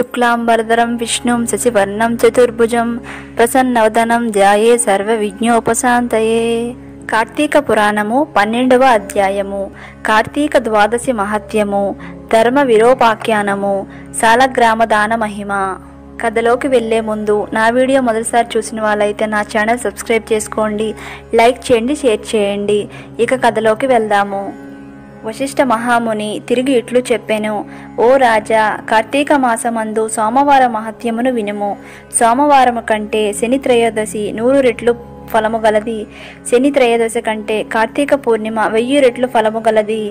శుక్లాంబరధరం విష్ణుం శశివర్ణం చతుర్భుజం ప్రసన్నవదనం ధ్యాయే సర్వవిఘ్నోపశాంతయే. కార్తీక పురాణము 12వ అధ్యాయము. కార్తీక ద్వాదశి మహత్యము, ధర్మ విరోపాఖ్యానము, సాలగ్రామ దాన మహిమ. కథలోకి వెళ్లే ముందు నా వీడియో మొదటిసారి చూసిన వాళ్ళైతే నా ఛానల్ సబ్స్క్రైబ్ చేసుకోండి, లైక్ చేయండి, షేర్ చేయండి. ఇక కథలోకి వెళ్దాము. వశిష్ఠ మహాముని తిరిగి ఇట్లు చెప్పెను: ఓ రాజా, కార్తీక మాసమందు సోమవార మహత్యమును వినుము. సోమవారము కంటే శని త్రయోదశి 100 రెట్లు ఫలము గలది. శని త్రయోదశి కంటే కార్తీక పూర్ణిమ 1000 రెట్లు ఫలము గలది.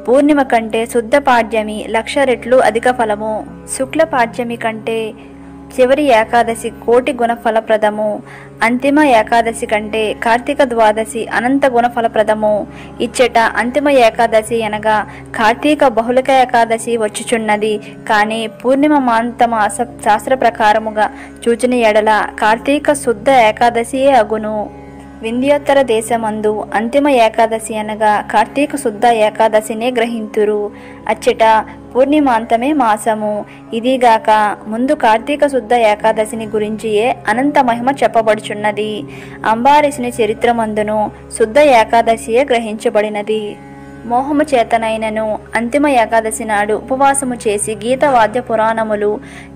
పూర్ణిమ కంటే శుద్ధ పాడ్యమి 1,00,000 రెట్లు అధిక ఫలము. శుక్ల పాడ్యమి కంటే చివరి ఏకాదశి కోటి గుణ ఫలప్రదము. అంతిమ ఏకాదశి కంటే కార్తీక ద్వాదశి అనంత గుణ ఫలప్రదము. ఇచ్చట అంతిమ ఏకాదశి అనగా కార్తీక బహుళక ఏకాదశి వచ్చుచున్నది. కానీ పూర్ణిమ మాంతమాస శాస్త్ర ప్రకారముగా చూచిన ఎడల కార్తీక శుద్ధ ఏకాదశియే అగును. వింధ్యోత్తర దేశమందు అంతిమ ఏకాదశి అనగా కార్తీక శుద్ధ ఏకాదశినే గ్రహింతురు. అచ్చట పూర్ణిమాంతమే మాసము. ఇదిగాక ముందు కార్తీక శుద్ధ ఏకాదశిని గురించియే అనంత మహిమ చెప్పబడుచున్నది. అంబారీషుని చరిత్రమందును శుద్ధ ఏకాదశియే గ్రహించబడినది. మోహము చేతనైనను అంతిమ ఏకాదశి నాడు ఉపవాసము చేసి గీతవాద్య పురాణములు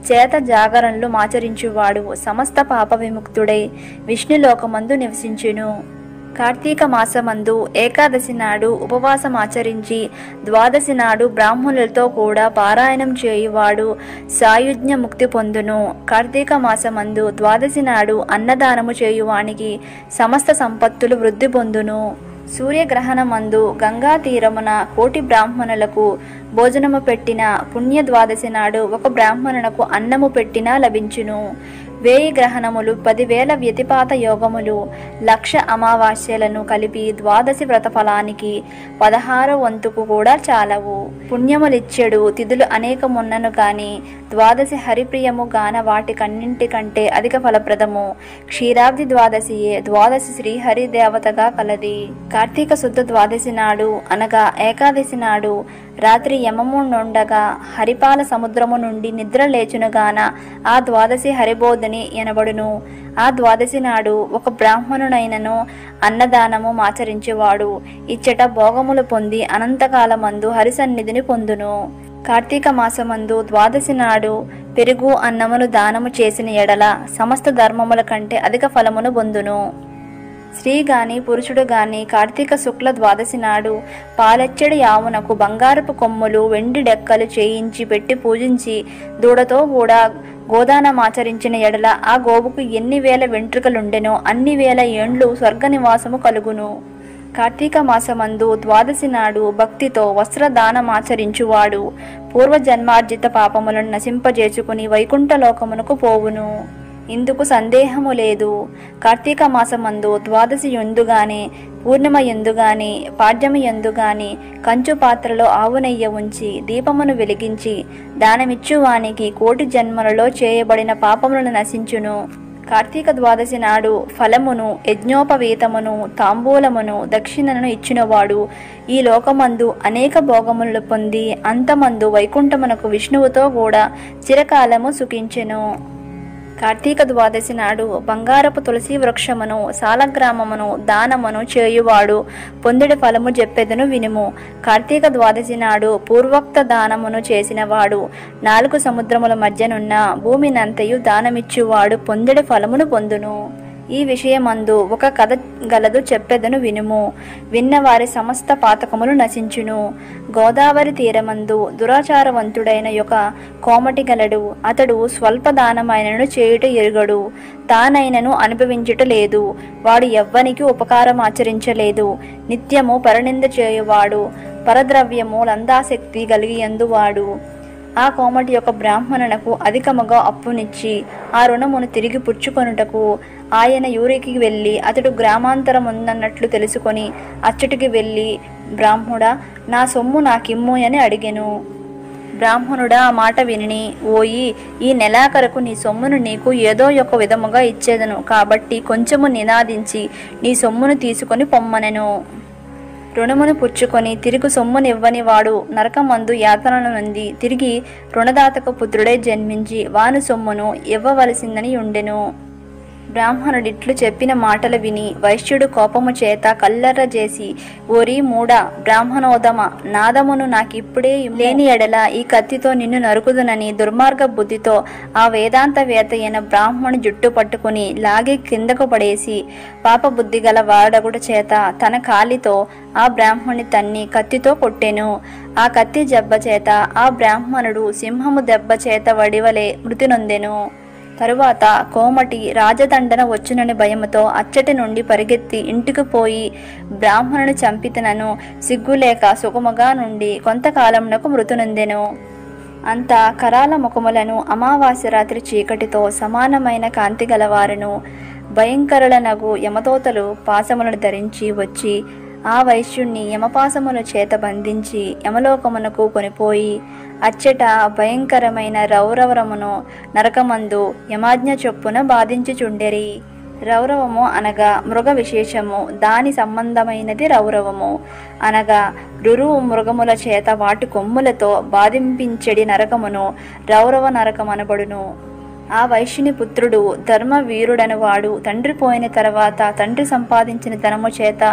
చేత జాగరణలు మాచరించువాడు సమస్త పాప విముక్తుడై విష్ణులోకమందు నివసించును. కార్తీక మాసమందు ఏకాదశి నాడు ఉపవాసమాచరించి ద్వాదశి నాడు బ్రాహ్మణులతో కూడా పారాయణం చేయువాడు సాయుజ్ఞ ముక్తి పొందును. కార్తీక మాసమందు ద్వాదశి నాడు అన్నదానము చేయువానికి సమస్త సంపత్తులు వృద్ధి పొందును. సూర్యగ్రహణమందు గంగా తీరమున కోటి బ్రాహ్మణులకు భోజనము పెట్టిన పుణ్య ద్వాదశి నాడు ఒక బ్రాహ్మణునకు అన్నము పెట్టినా లభించును. 1000 గ్రహణములు 10,000 వ్యతిపాత యోగములు 1,00,000 అమావాస్యలను కలిపి ద్వాదశి వ్రత ఫలానికి 16వ వంతుకు కూడా చాలవు. పుణ్యములిచ్చెడు తిథులు అనేకమున్నను గాని ద్వాదశి హరిప్రియము గాన వాటికన్నింటికంటే అధిక ఫలప్రదము. క్షీరాబ్ది ద్వాదశియే ద్వాదశి శ్రీహరి దేవతగా కలది. కార్తీక శుద్ధ ద్వాదశి నాడు అనగా ఏకాదశి నాడు రాత్రి యమము నుండగా హరిపాల సముద్రము నుండి నిద్ర లేచునుగాన ఆ ద్వాదశి హరిబోధని ఎనబడును. ఆ ద్వాదశి నాడు ఒక బ్రాహ్మణునైనను అన్నదానము మాచరించేవాడు ఇచ్చట భోగములు పొంది అనంతకాలమందు హరిసన్నిధిని పొందును. కార్తీక మాసమందు ద్వాదశి నాడు పెరుగు అన్నమును దానము చేసిన ఎడల సమస్త ధర్మముల కంటే అధిక ఫలమును పొందును. స్త్రీ గాని పురుషుడు గాని కార్తీక శుక్ల ద్వాదశి నాడు పాలెచ్చడి ఆవునకు బంగారపు కొమ్ములు వెండి డెక్కలు చేయించి పెట్టి పూజించి దూడతో కూడా గోదానమాచరించిన ఎడల ఆ గోవుకు ఎన్ని వేల వెంట్రుకలుండెనో అన్ని వేల ఏండ్లు స్వర్గ నివాసము కలుగును. కార్తీక మాసమందు ద్వాదశి నాడు భక్తితో వస్త్రదానమాచరించువాడు పూర్వజన్మార్జిత పాపములను నశింపజేసుకుని వైకుంఠలోకమునకు పోవును. ఇందుకు సందేహము లేదు. కార్తీక మాసమందు ద్వాదశి ఎందుగాని పూర్ణిమ ఎందుగాని పాడ్యమి ఎందుగాని కంచు పాత్రలో ఆవు నెయ్యి ఉంచి దీపమును వెలిగించి దానమిచ్చువానికి కోటి జన్మలలో చేయబడిన పాపములను నశించును. కార్తీక ద్వాదశి నాడు ఫలమును యజ్ఞోపవీతమును తాంబూలమును దక్షిణను ఇచ్చినవాడు ఈ లోకమందు అనేక భోగములను పొంది అంతమందు వైకుంఠమునకు విష్ణువుతో కూడా చిరకాలము సుఖించెను. కార్తీక ద్వాదశి నాడు బంగారపు తులసి వృక్షమును సాలగ్రామమును దానమును చేయువాడు పొందెడి ఫలము చెప్పెదను వినుము. కార్తీక ద్వాదశి నాడు పూర్వోక్త దానమును చేసిన వాడు 4 సముద్రముల మధ్యనున్న భూమినంతయు దానమిచ్చువాడు పొందెడి ఫలమును పొందును. ఈ విషయమందు ఒక కథ గలదు చెప్పెదను వినుము. విన్నవారి సమస్త పాతకములు నశించును. గోదావరి తీరమందు దురాచారవంతుడైన యొక్క కోమటి గలడు. అతడు స్వల్ప దానమైనను చేయుట ఎరుగడు, తానైనను అనుభవించుట లేదు. వాడు ఎవ్వనికి ఉపకారం ఆచరించలేదు. నిత్యము పరనింద చేయువాడు, పరద్రవ్యము లందాశక్తి కలిగియందువాడు. ఆ కోమటి యొక్క బ్రాహ్మణునకు అధికముగా అప్పునిచ్చి ఆ రుణమును తిరిగి పుచ్చుకొనుటకు ఆయన ఊరికి వెళ్ళి అతడు గ్రామాంతరముందన్నట్లు తెలుసుకొని అచ్చటికి వెళ్ళి, బ్రాహ్మణుడా, నా సొమ్ము నాకిమ్ము అని అడిగెను. బ్రాహ్మణుడా ఆ మాట విని, ఓయి, ఈ నెలాఖరుకు నీ సొమ్మును నీకు ఏదో ఒక విధముగా ఇచ్చేదను, కాబట్టి కొంచెము నినాదించి నీ సొమ్మును తీసుకొని పొమ్మనెను. రుణమును పుచ్చుకొని తిరుగు సొమ్మునివ్వని వాడు నరకమందు యాతన నొంది తిరిగి రుణదాతకు పుత్రుడై జన్మించి వాని సొమ్మును ఇవ్వవలసిందని ఉండెను. బ్రాహ్మణుడిట్లు చెప్పిన మాటలు విని వైశ్యుడు కోపము చేత కల్లెర్ర చేసి, ఓరి మూడా బ్రాహ్మణోదమ, నాదమును నాకిప్పుడే లేని ఎడల ఈ కత్తితో నిన్ను నరుకుదునని దుర్మార్గ బుద్ధితో ఆ వేదాంతవేత్త అయిన బ్రాహ్మణు జుట్టు పట్టుకుని లాగి కిందకు పడేసి, పాపబుద్ధి గల వాడగుట చేత తన కాలితో ఆ బ్రాహ్మణుని తన్ని కత్తితో కొట్టెను. ఆ కత్తి జబ్బ చేత ఆ బ్రాహ్మణుడు సింహము దెబ్బ చేత వడివలే మృతి నొందెను. తరువాత కోమటి రాజదండన వచ్చునని భయముతో అచ్చటి నుండి పరిగెత్తి ఇంటికి పోయి బ్రాహ్మణుని చంపితనను సిగ్గులేక సుఖముగా నుండి కొంతకాలమునకు మృతి నొందెను. అంత కరాల ముఖములను అమావాస్య రాత్రి చీకటితో సమానమైన కాంతి గలవారును భయంకరులనగు యమదూతలు పాశములను ధరించి వచ్చి ఆ వైశ్యుణ్ణి యమపాశముల చేత బంధించి యమలోకమునకు కొనిపోయి అచ్చట భయంకరమైన రౌరవమును నరకమందు యమాజ్ఞ చొప్పున బాధించుచుండెరి. రౌరవము అనగా మృగ విశేషము, దాని సంబంధమైనది రౌరవము అనగా రురువు మృగముల చేత వాటి కొమ్ములతో బాధింపించెడి నరకమును రౌరవ నరకమనబడును. ఆ వైశ్యుని పుత్రుడు ధర్మవీరుడను వాడు తండ్రి పోయిన తర్వాత తండ్రి సంపాదించిన ధనము చేత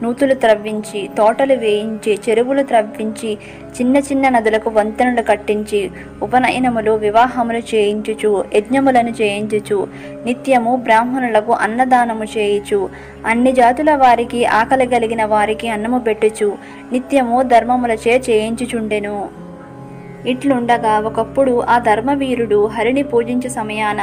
నూతులు త్రవ్వించి, తోటలు వేయించి, చెరువులు త్రవ్వించి, చిన్న చిన్న నదులకు వంతెనలు కట్టించి, ఉపనయనములు వివాహములు చేయించుచు, యజ్ఞములను చేయించుచు, నిత్యము బ్రాహ్మణులకు అన్నదానము చేయుచు, అన్ని జాతుల వారికి ఆకలి కలిగిన వారికి అన్నము పెట్టుచు, నిత్యము ధర్మములచే చేయించుచుండెను. ఇట్లుండగా ఒకప్పుడు ఆ ధర్మవీరుడు హరిని పూజించే సమయాన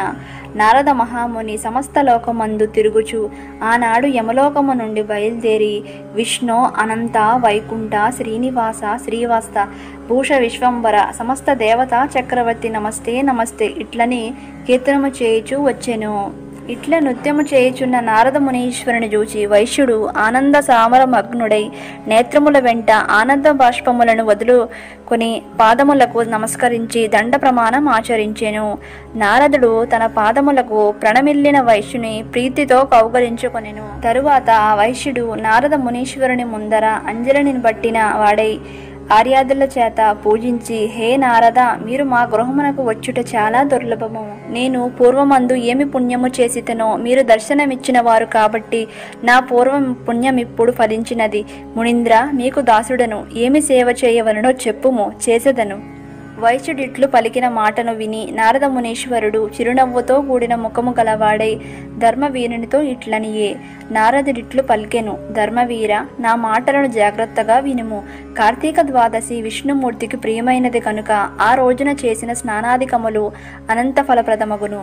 నారద మహాముని సమస్త లోకమందు తిరుగుచు ఆనాడు యమలోకము నుండి బయలుదేరి విష్ణు అనంత వైకుంఠ శ్రీనివాస శ్రీవాస్త భూష విశ్వంబర సమస్త దేవత చక్రవర్తి నమస్తే నమస్తే ఇట్లని కీర్తనము చేయుచు వచ్చెను. ఇట్ల నృత్యము చేయుచున్న నారద మునీశ్వరుని చూచి వైశ్యుడు ఆనంద సామరమగ్నుడై నేత్రముల వెంట ఆనంద బాష్పములను వదులుకొని పాదములకు నమస్కరించి దండ ప్రమాణం ఆచరించెను. నారదుడు తన పాదములకు ప్రణమిల్లిన వైశ్యుని ప్రీతితో కౌగలించుకొనెను. తరువాత ఆ వైశ్యుడు నారద మునీశ్వరుని ముందర అంజలిని బట్టిన వాడై ఆర్యాదుల చేత పూజించి, హే నారద, మీరు మా గృహమునకు వచ్చుట చాలా దుర్లభము. నేను పూర్వమందు ఏమి పుణ్యము చేసితనో మీరు దర్శనమిచ్చిన వారు కాబట్టి నా పూర్వం పుణ్యం ఇప్పుడు ఫలించినది. మునీంద్ర, మీకు దాసుడను, ఏమి సేవ చేయవలనో చెప్పుము, చేసేదను. వైశ్యుడిట్లు పలికిన మాటను విని నారద మునీశ్వరుడు చిరునవ్వుతో కూడిన ముఖము గలవాడై ధర్మవీరునితో ఇట్లనియే. నారదుడిట్లు పలికెను, ధర్మవీర, నా మాటలను జాగ్రత్తగా వినుము. కార్తీక ద్వాదశి విష్ణుమూర్తికి ప్రియమైనది కనుక ఆ రోజున చేసిన స్నానాధికములు అనంత ఫలప్రదమగును.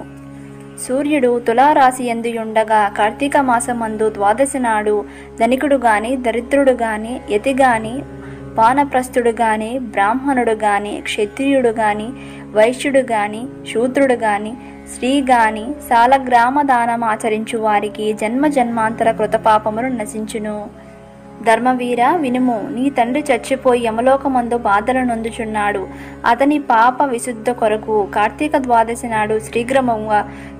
సూర్యుడు తులారాశి యందుయుండగా కార్తీక మాసమందు ద్వాదశి నాడు ధనికుడు గాని దరిద్రుడు గాని యతి గాని వానప్రస్థుడు గాని బ్రాహ్మణుడు గాని క్షత్రియుడు గాని వైశ్యుడు గాని శూద్రుడు గాని స్త్రీ గాని సాలగ్రామ దానమాచరించు వారికి జన్మ జన్మాంతర కృతపాపములు నశించును. ధర్మవీర, వినుము. నీ తండ్రి చచ్చిపోయి యమలోకమందు బాధలు నొందుచున్నాడు. అతని పాప విశుద్ధ కొరకు కార్తీక ద్వాదశి నాడు శ్రీగ్రమంగా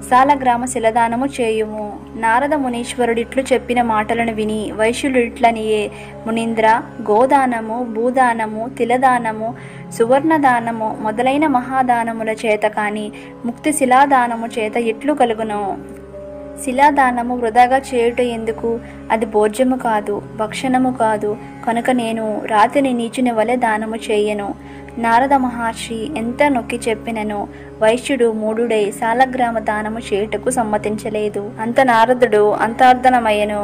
సాలగ్రామ శిలదానము చేయుము. నారద మునీశ్వరుడు ఇట్లు చెప్పిన మాటలను విని వైశ్యుడు ఇట్లనియే. మునీంద్ర, గోదానము, భూదానము, తిలదానము, సువర్ణదానము మొదలైన మహాదానముల చేత కాని ముక్తి శిలాదానము చేత ఎట్లు కలుగును? శిలాదానము వృధాగా చేయుట ఎందుకు? అది భోజ్యము కాదు, భక్షణము కాదు. కనుక నేను రాతిని నీచుని వలె దానము చేయను. నారద మహర్షి ఎంత నొక్కి చెప్పినను వైశ్యుడు మూఢుడై సాలగ్రామ దానము చేయుటకు సమ్మతించలేదు. అంత నారదుడు అంతార్థనమయ్యను.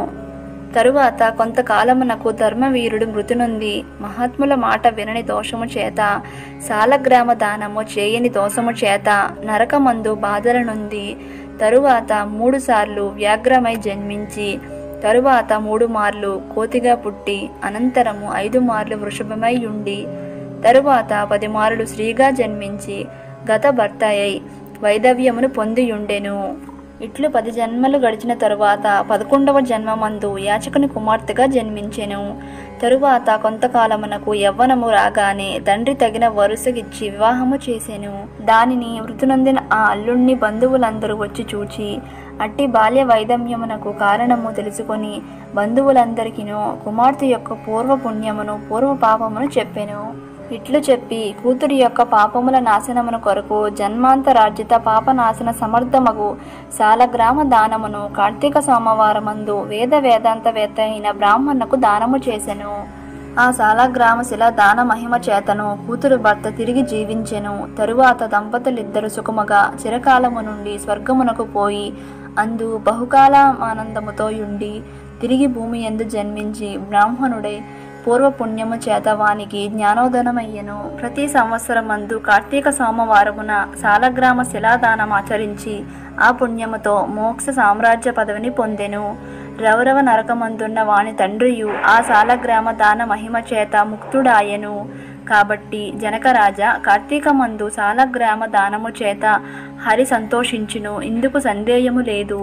తరువాత కొంతకాలమునకు ధర్మవీరుడు మృతి నొంది మహాత్ముల మాట వినని దోషము చేత సాలగ్రామ దానము చేయని దోషము చేత నరకమందు బాధల నొంది తరువాత 3 సార్లు వ్యాఘ్రమై జన్మించి తరువాత 3 మార్లు కోతిగా పుట్టి అనంతరము 5 మార్లు వృషభమై ఉండి తరువాత 10 మార్లు స్త్రీగా జన్మించి గత భర్తయై వైధవ్యమును పొందియుండెను. ఇట్లు 10 జన్మలు గడిచిన తరువాత 11వ జన్మమందు యాచకుని కుమార్తెగా జన్మించెను. తరువాత కొంతకాలమునకు యవ్వనము రాగానే తండ్రి తగిన వరుసగిచ్చి వివాహము చేసెను. దానిని మృతి నొందిన ఆ అల్లుణ్ణి బంధువులందరూ వచ్చి చూచి అట్టి బాల్య వైధమ్యమునకు కారణము తెలుసుకొని బంధువులందరికీను కుమార్తె యొక్క పూర్వ పుణ్యమును పూర్వ పాపమును చెప్పెను. ఇట్లు చెప్పి కూతురి యొక్క పాపముల నాశనమును కొరకు జన్మాంతరార్జిత పాపనాశన సమర్థమగు శాలగ్రామ దానమును కార్తీక సోమవారమందు వేదాంతవేత్త అయిన బ్రాహ్మణునకు దానము చేసెను. ఆ శాలగ్రామ శిల దాన మహిమ చేతను కూతురు భర్త తిరిగి జీవించెను. తరువాత దంపతులిద్దరు సుఖముగా చిరకాలము నుండి స్వర్గమునకు పోయి అందు బహుకాలమానందముతో యుండి తిరిగి భూమి యందు జన్మించి బ్రాహ్మణుడై పూర్వపుణ్యము చేత వానికి జ్ఞానోదనమయ్యెను. ప్రతి సంవత్సరమందు కార్తీక సోమవారమున శాలగ్రామ శిలాదానమాచరించి ఆ పుణ్యముతో మోక్ష సామ్రాజ్య పదవిని పొందెను. రౌరవ నరకమందున్న వాని తండ్రియు ఆ శాలగ్రామ దాన మహిమ చేత ముక్తుడాయెను. కాబట్టి జనకరాజా కార్తీకమందు శాలగ్రామ దానము చేత హరి సంతోషించును. ఇందుకు సందేహము లేదు.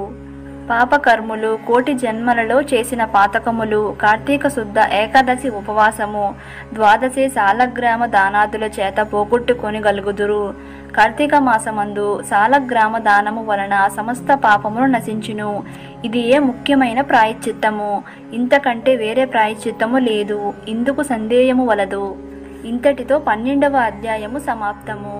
పాపకర్ములు, కోటి జన్మలలో చేసిన పాతకములు, కార్తీక శుద్ధ ఏకాదశి ఉపవాసము, ద్వాదశి శాలగ్రామ దానాదుల చేత పోగొట్టుకొని గలుగుదురు. కార్తీక మాసమందు శాలగ్రామ దానము వలన సమస్త పాపములు నశించును. ఇది ముఖ్యమైన ప్రాయశ్చిత్తము. ఇంతకంటే వేరే ప్రాయశ్చిత్తము లేదు. ఇందుకు సందేహము వలదు. ఇంతటితో 12వ అధ్యాయము సమాప్తము.